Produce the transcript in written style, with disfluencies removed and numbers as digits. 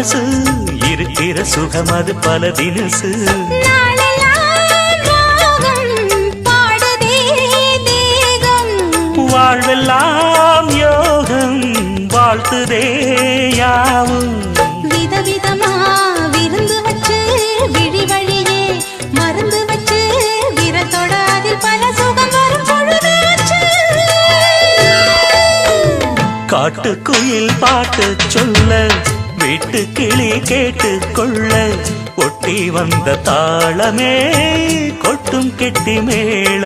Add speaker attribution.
Speaker 1: மனசு இருக்கிற சுகம் அது பல தினசு வாழ்வெல்லாம் யோகம் வாழ்த்துதே யாவும்
Speaker 2: விதவிதமா விருந்து வச்சு விழி வழியே மருந்து வச்சு விரத்தோட அதில் பல சுகம் வரும் பொழுதாச்சு
Speaker 1: காட்டுக்குயில் பாட்டு சொல்ல வீட்டு கிளி கேட்டு கொள்ள ஒட்டி வந்த தாளமே கொட்டும் கெட்டி மேள